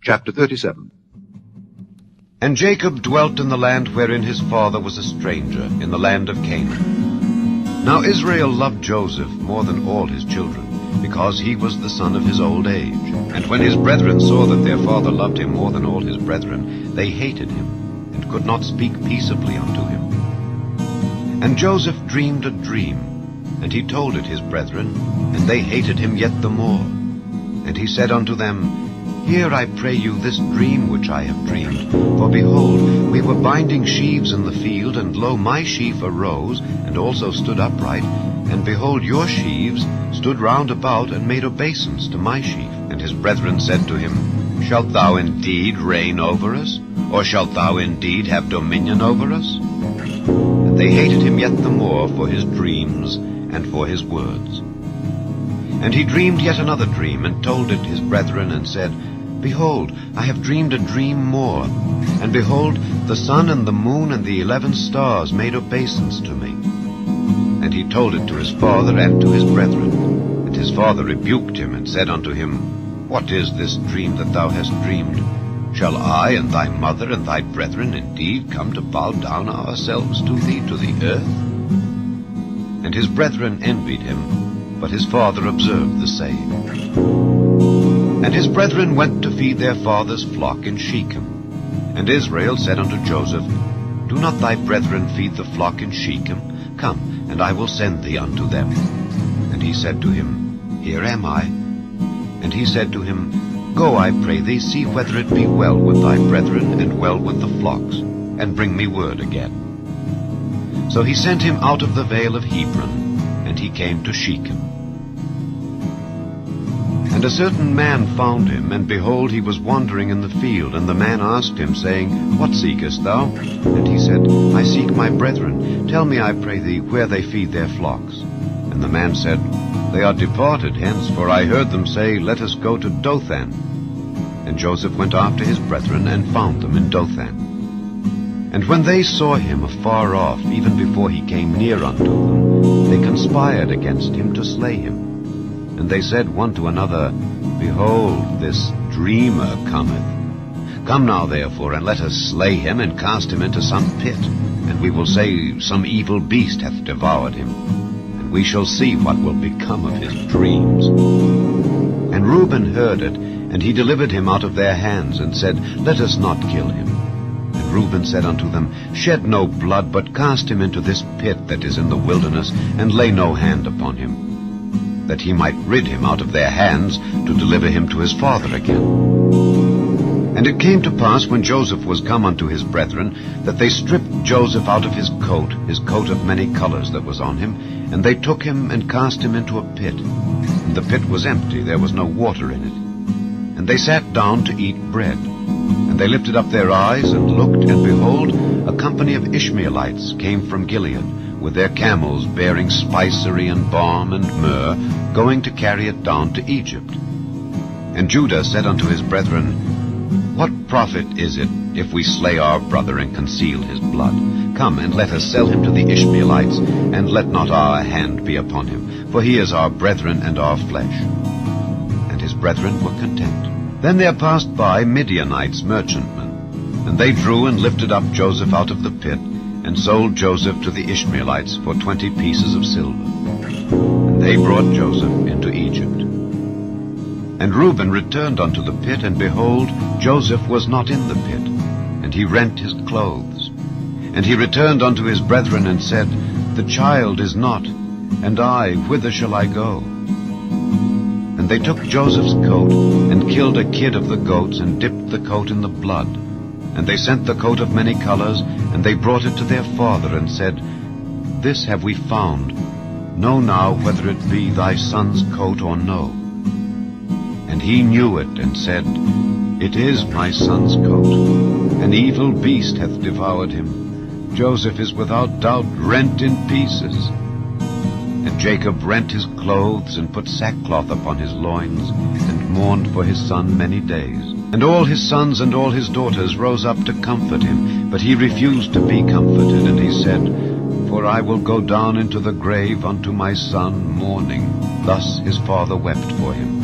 Chapter 37. And Jacob dwelt in the land wherein his father was a stranger, in the land of Canaan. Now Israel loved Joseph more than all his children, because he was the son of his old age. And when his brethren saw that their father loved him more than all his brethren, they hated him, and could not speak peaceably unto him. And Joseph dreamed a dream, and he told it his brethren, and they hated him yet the more. And he said unto them, Hear, I pray you, this dream which I have dreamed. For behold, we were binding sheaves in the field, and lo, my sheaf arose, and also stood upright. And behold, your sheaves stood round about, and made obeisance to my sheaf. And his brethren said to him, Shalt thou indeed reign over us? Or shalt thou indeed have dominion over us? And they hated him yet the more for his dreams and for his words. And he dreamed yet another dream, and told it his brethren, and said, Behold, I have dreamed a dream more. And behold, the sun and the moon and the 11 stars made obeisance to me. And he told it to his father and to his brethren. And his father rebuked him, and said unto him, What is this dream that thou hast dreamed? Shall I and thy mother and thy brethren indeed come to bow down ourselves to thee to the earth? And his brethren envied him, but his father observed the saying. And his brethren went to feed their father's flock in Shechem. And Israel said unto Joseph, Do not thy brethren feed the flock in Shechem? Come, and I will send thee unto them. And he said to him, Here am I. And he said to him, Go, I pray thee, see whether it be well with thy brethren, and well with the flocks, and bring me word again. So he sent him out of the vale of Hebron, and he came to Shechem. And a certain man found him, and behold, he was wandering in the field. And the man asked him, saying, What seekest thou? And he said, I seek my brethren. Tell me, I pray thee, where they feed their flocks. And the man said, They are departed hence, for I heard them say, Let us go to Dothan. And Joseph went after his brethren, and found them in Dothan. And when they saw him afar off, even before he came near unto them, they conspired against him to slay him. And they said one to another, Behold, this dreamer cometh. Come now, therefore, and let us slay him, and cast him into some pit. And we will say, Some evil beast hath devoured him. And we shall see what will become of his dreams. And Reuben heard it, and he delivered him out of their hands, and said, Let us not kill him. And Reuben said unto them, Shed no blood, but cast him into this pit that is in the wilderness, and lay no hand upon him, that he might rid him out of their hands, to deliver him to his father again. And it came to pass, when Joseph was come unto his brethren, that they stripped Joseph out of his coat of many colors that was on him, and they took him and cast him into a pit. And the pit was empty, there was no water in it. And they sat down to eat bread. And they lifted up their eyes, and looked, and behold, a company of Ishmaelites came from Gilead, with their camels bearing spicery and balm and myrrh, going to carry it down to Egypt. And Judah said unto his brethren, What profit is it if we slay our brother and conceal his blood? Come, and let us sell him to the Ishmaelites, and let not our hand be upon him, for he is our brethren and our flesh. And his brethren were content. Then there passed by Midianites merchantmen, and they drew and lifted up Joseph out of the pit, and sold Joseph to the Ishmaelites for 20 pieces of silver. And they brought Joseph into Egypt. And Reuben returned unto the pit, and behold, Joseph was not in the pit, and he rent his clothes. And he returned unto his brethren, and said, The child is not, and I, whither shall I go? And they took Joseph's coat, and killed a kid of the goats, and dipped the coat in the blood. And they sent the coat of many colors, and they brought it to their father, and said, This have we found. Know now whether it be thy son's coat or no. And he knew it, and said, It is my son's coat. An evil beast hath devoured him. Joseph is without doubt rent in pieces. And Jacob rent his clothes, and put sackcloth upon his loins, and mourned for his son many days. And all his sons and all his daughters rose up to comfort him, but he refused to be comforted. And he said, For I will go down into the grave unto my son mourning. Thus his father wept for him.